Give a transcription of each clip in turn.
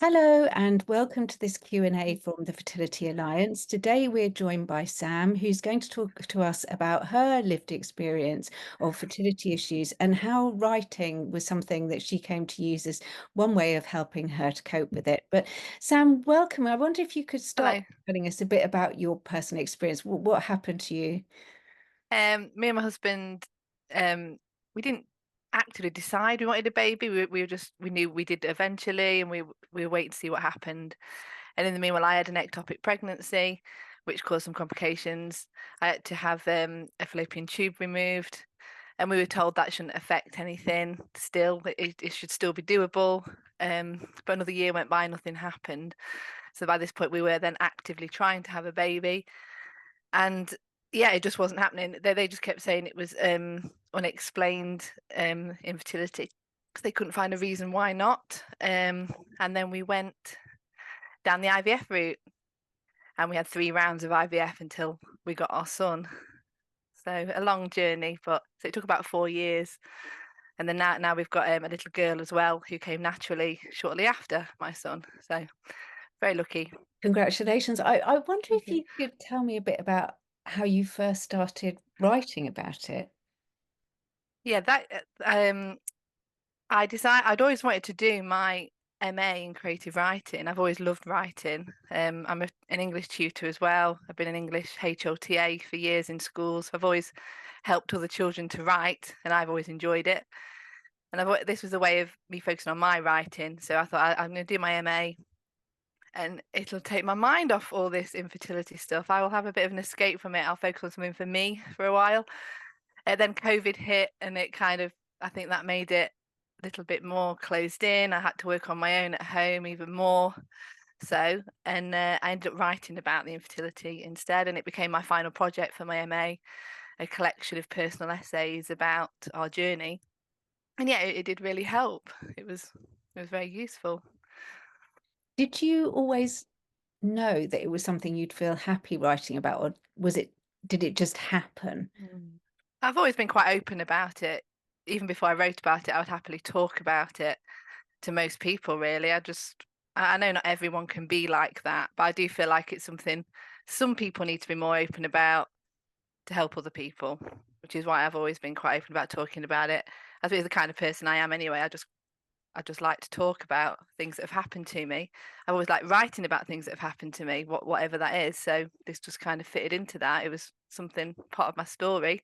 Hello and welcome to this Q&A from the Fertility Alliance. Today we're joined by Sam, who's going to talk to us about her lived experience of fertility issues and how writing was something that she came to use as one way of helping her to cope with it. But Sam, welcome. I wonder if you could start Hello. telling us a bit about your personal experience. What happened to you? Me and my husband, um, we didn't actually decide we wanted a baby. We knew we did eventually, and we were waiting to see what happened. And in the meanwhile, I had an ectopic pregnancy, which caused some complications. I had to have a fallopian tube removed, and we were told that shouldn't affect anything. Still, it should still be doable. But another year went by, nothing happened. So by this point, we were then actively trying to have a baby. And yeah, it just wasn't happening. They just kept saying it was unexplained infertility because they couldn't find a reason why not. And then we went down the IVF route, and we had 3 rounds of IVF until we got our son. So a long journey, but so it took about 4 years. And then now we've got a little girl as well who came naturally shortly after my son. So very lucky. Congratulations. I wonder Thank if you. you could tell me a bit about how you first started writing about it. Yeah, that I'd always wanted to do my MA in creative writing. I've always loved writing. I'm an English tutor as well. I've been an English HLTA for years in schools. I've always helped other children to write, and I've always enjoyed it. And this was a way of me focusing on my writing. So I thought I'm going to do my MA, and it'll take my mind off all this infertility stuff. I will have a bit of an escape from it. I'll focus on something for me for a while. And then COVID hit, and I think that made it a little bit more closed in. I had to work on my own at home even more. So, and I ended up writing about the infertility instead, and it became my final project for my MA, a collection of personal essays about our journey. And yeah, it did really help. It was very useful. Did you always know that it was something you'd feel happy writing about, or did it just happen? Mm. I've always been quite open about it. Even before I wrote about it, I would happily talk about it to most people, really. I know not everyone can be like that, but I do feel like it's something some people need to be more open about to help other people, which is why I've always been quite open about talking about it. I think the kind of person I am anyway. I just like to talk about things that have happened to me. I've always liked writing about things that have happened to me, whatever that is. So this just kind of fitted into that. It was something part of my story,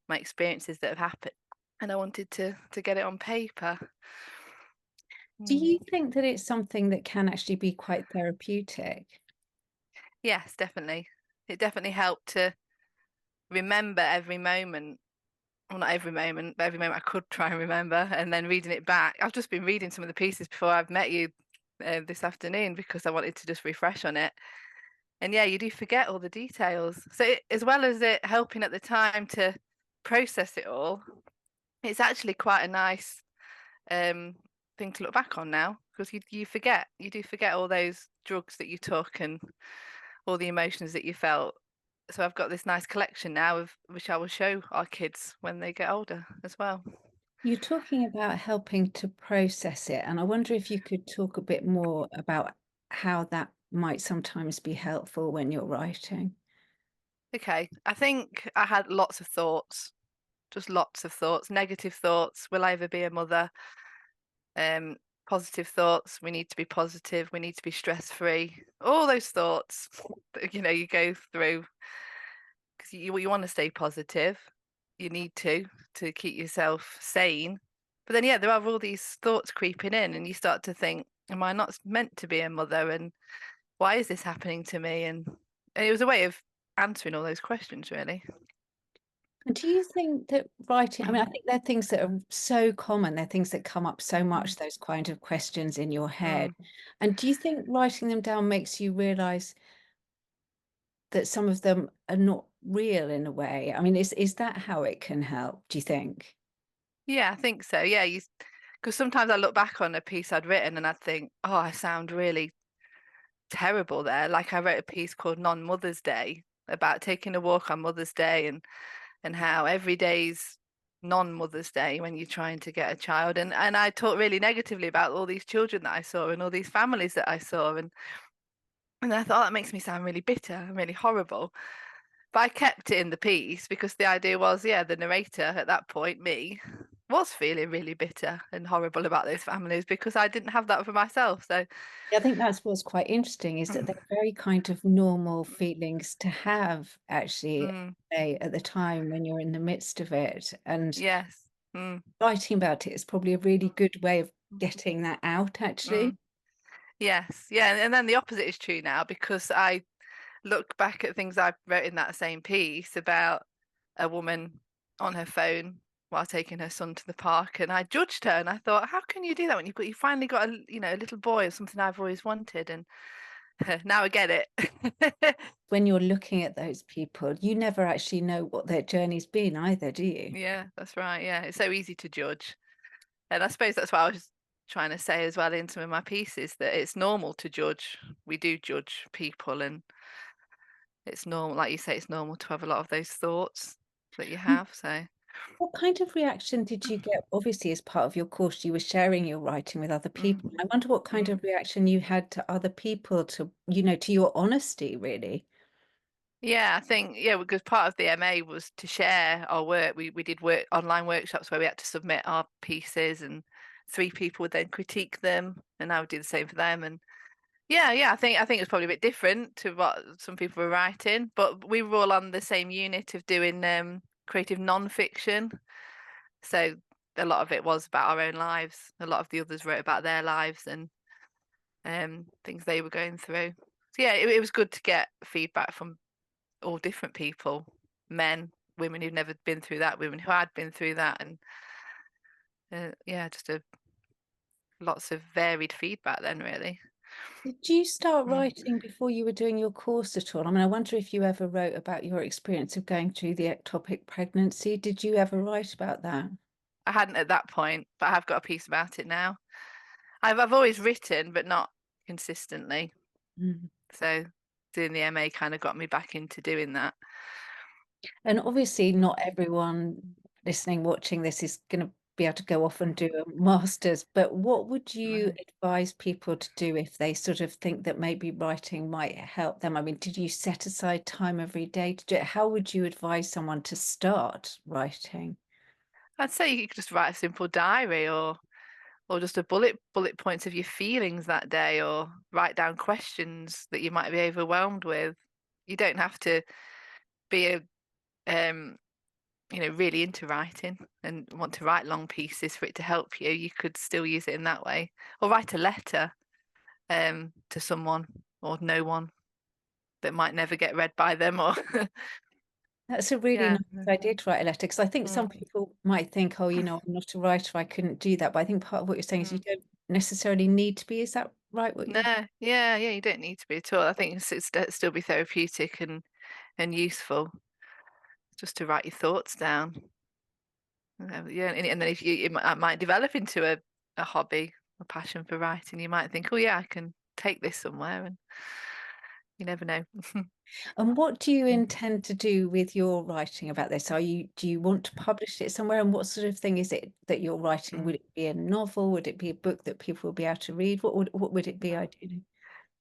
my experiences that have happened, and I wanted to get it on paper. Do Mm. you think that it's something that can actually be quite therapeutic? Yes, definitely. It definitely helped to remember every moment. Well, not every moment, but every moment I could try and remember, and then reading it back. I've just been reading some of the pieces before I've met you this afternoon because I wanted to just refresh on it. And yeah, you do forget all the details. So as well as it helping at the time to process it all, it's actually quite a nice um, thing to look back on now because you do forget all those drugs that you took and all the emotions that you felt. So I've got this nice collection now of which I will show our kids when they get older as well. You're talking about helping to process it, and I wonder if you could talk a bit more about how that might sometimes be helpful when you're writing. Okay, I think I had lots of thoughts, just lots of thoughts, negative thoughts. Will I ever be a mother? Um, Positive thoughts. We need to be positive. We need to be stress free. All those thoughts that you go through because you want to stay positive. You need to keep yourself sane. But then yeah, there are all these thoughts creeping in, and you start to think, "Am I not meant to be a mother? And why is this happening to me?" And it was a way of answering all those questions, really. And do you think that writing, I mean, I think they're things that are so common, they're things that come up so Mm, much, those kind of questions in your head. mm. And do you think writing them down makes you realize that some of them are not real in a way? I mean, is that how it can help, do you think? Yeah, I think so. Yeah, you because sometimes I look back on a piece I'd written and I'd think, "Oh, I sound really terrible there." Like I wrote a piece called Non-Mother's Day about taking a walk on Mother's Day and how every day's non-Mother's Day when you're trying to get a child. And I talked really negatively about all these children that I saw and all these families that I saw. And I thought, that makes me sound really bitter and really horrible. But I kept it in the piece because the idea was, yeah, the narrator at that point, me, was feeling really bitter and horrible about those families because I didn't have that for myself. So, I think that's what's quite interesting is that they're very kind of normal feelings to have actually mm, at the time when you're in the midst of it. And yes. Mm, writing about it is probably a really good way of getting that out, actually. mm, yes. Yeah. And then the opposite is true now because I look back at things I wrote in that same piece about a woman on her phone while taking her son to the park, and I judged her, and I thought, how can you do that when you finally got a little boy or something I've always wanted, and now I get it. When you're looking at those people, you never actually know what their journey's been either, do you? Yeah, that's right. Yeah, it's so easy to judge, and I suppose that's what I was trying to say as well in some of my pieces, that it's normal to judge. We do judge people, and it's normal, like you say, it's normal to have a lot of those thoughts that you And have. So. what kind of reaction did you get? Obviously, as part of your course, you were sharing your writing with other people. Mm, I wonder what kind mm. of reaction you had to other people to your honesty, really. Yeah, I think because part of the MA was to share our work. We did work online workshops where we had to submit our pieces, and three people would then critique them, and I would do the same for them. And yeah, I think it was probably a bit different to what some people were writing, but we were all on the same unit of doing creative non-fiction. So a lot of it was about our own lives. A lot of the others wrote about their lives and things they were going through. So yeah, it was good to get feedback from all different people, men, women who've never been through that, women who had been through that, and yeah, just lots of varied feedback then, really. Did you start Mm. writing before you were doing your course at all? I mean, I wonder if you ever wrote about your experience of going through the ectopic pregnancy. Did you ever write about that? I hadn't at that point, but I have got a piece about it now. I've always written, but not consistently. Mm. So doing the MA kind of got me back into doing that. And obviously, not everyone listening, watching this is going to be able to go off and Mm. do a master's, but what would you No. advise people to do if they sort of think that maybe writing might help them? I mean, did you set aside time every day to do it? How would you advise someone to start writing? I'd say you could just write a simple diary or just a bullet points of your feelings that day, or write down questions that you might be overwhelmed with. You don't have to be um really into writing and want to write long pieces for it to help you. You could still use it in that way, or write a letter to someone or no one that might never get read by them, or That's a really yeah. nice idea to write a letter because I think some Mm. people might think, oh, I'm not a writer, I couldn't do that. But I think part of what you're saying is you Mm. don't necessarily need to be. Is that right? What No, you yeah, you don't need to be at all. I think it'd still be therapeutic and useful just to write your thoughts down. Yeah, and then if it might develop into a hobby, a passion for writing. You might think, oh yeah, I can take this somewhere, and you never know. And what do you Mm. intend to do with your writing about this? Do you want to publish it somewhere? And what sort of thing is it that you're writing? Mm. Would it be a novel? Would it be a book that people will be able to read? What would it be ideally?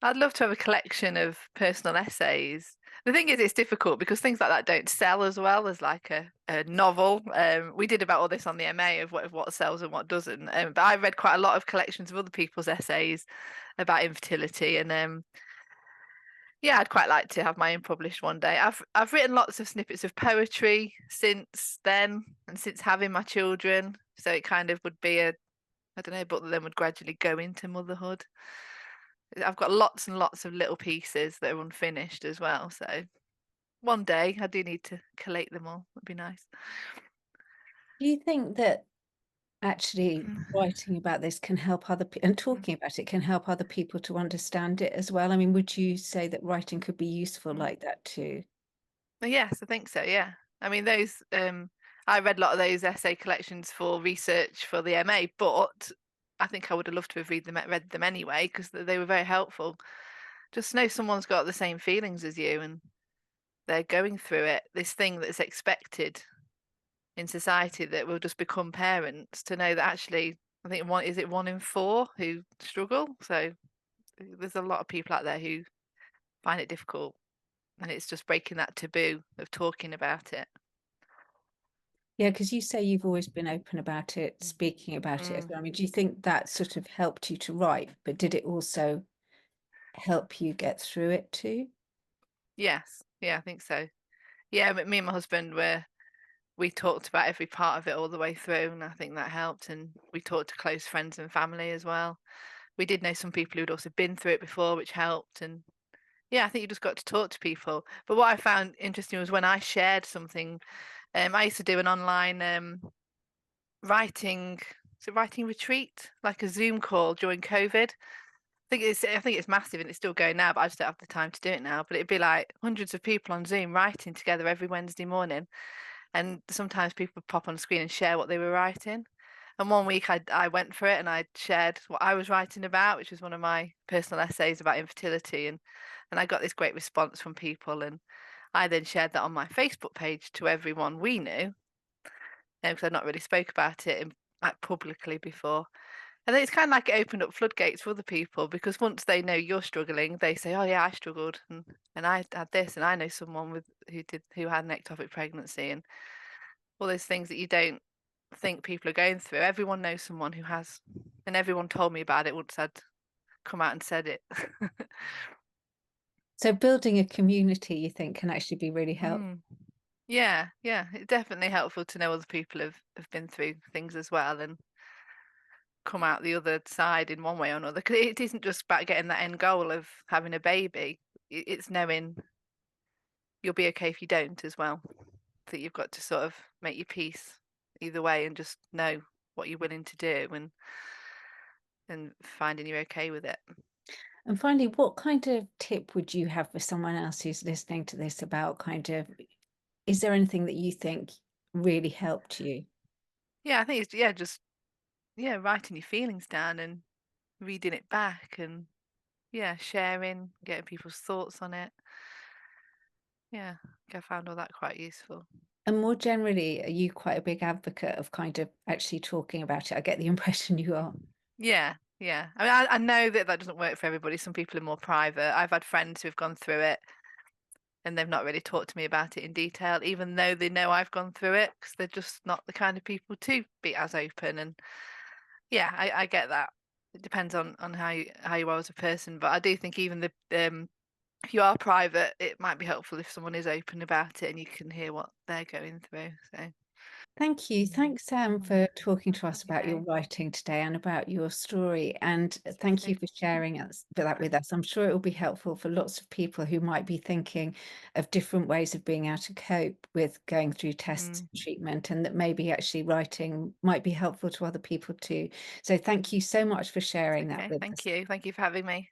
I'd love to have a collection of personal essays. The thing is, it's difficult because things like that don't sell as well as like a novel. We did about all this on the MA of what sells and what doesn't. But I read quite a lot of collections of other people's essays about infertility, and yeah, I'd quite like to have my own published one day. I've written lots of snippets of poetry since then, and since having my children, so it kind of would be I don't know, but then would gradually go into motherhood. I've got lots and lots of little pieces that are unfinished as well. So one day I do need to collate them all. That'd be nice. Do you think that actually writing about this can help other people and talking about it can help other people to understand it as well? I mean, would you say that writing could be useful like that too? Yes, I think so. Yeah. I mean, those, I read a lot of those essay collections for research for the MA, but I think I would have loved to have read them anyway because they were very helpful. Just know someone's got the same feelings as you and they're going through it, this thing that's expected. in society that will just become parents, to know that actually I think one in four who struggle. So there's a lot of people out there who find it difficult, and it's just breaking that taboo of talking about it. Yeah, because you say you've always been open about it, speaking about it as Mm. well. I mean, do you think that sort of helped you to write, but did it also help you get through it too? Yes, yeah, I think so. Yeah, but me and my husband we talked about every part of it all the way through, and I think that helped. And we talked to close friends and family as well. We did know some people who'd also been through it before, which helped. And yeah, I think you just got to talk to people. But what I found interesting was when I shared something. I used to do an online writing, writing retreat, like a Zoom call during COVID. I think it's massive and it's still going now, but I just don't have the time to do it now. But it'd be like hundreds of people on Zoom writing together every Wednesday morning, and sometimes people would pop on screen and share what they were writing. And one week I went for it and I shared what I was writing about, which was one of my personal essays about infertility, and I got this great response from people, and I then shared that on my Facebook page to everyone we knew, because I'd not really spoke about it like publicly before. And then it's kind of like it opened up floodgates for other people, because once they know you're struggling, they say, "Oh yeah, I struggled, and I had this, and I know someone who had an ectopic pregnancy," and all those things that you don't think people are going through. Everyone knows someone who has, and everyone told me about it once I'd come out and said it. So building a community, you think, can actually be really helpful. Mm. Yeah, yeah, it's definitely helpful to know other people have been through things as well and come out the other side in one way or another. 'Cause it isn't just about getting that end goal of having a baby. It's knowing you'll be okay if you don't as well. That you've got to sort of make your peace either way and just know what you're willing to do and finding you're okay with it. And finally, what kind of tip would you have for someone else who's listening to this about kind of, is there anything that you think really helped you? Yeah, I think it's just writing your feelings down and reading it back and sharing, getting people's thoughts on it. Yeah, I found all that quite useful. And more generally, are you quite a big advocate of kind of actually talking about it? I get the impression you are. Yeah, yeah. I mean, I know that that doesn't work for everybody. Some people are more private. I've had friends who've gone through it and they've not really talked to me about it in detail, even though they know I've gone through it, because they're just not the kind of people to be as open. And yeah, I get that. It depends on how you are as a person, but I do think even if you are private, it might be helpful if someone is open about it and you can hear what they're going through. So Thank you. Thanks, Sam, mm, for talking to us that's about your okay. writing today and about your story. And thank So, you for sharing that with us. I'm sure it will be helpful for lots of people who might be thinking of different ways of being able to cope with going through tests mm, and treatment, and that maybe actually writing might be helpful to other people too. So thank you so much for it's sharing that okay. with Thank us. you. Thank you for having me.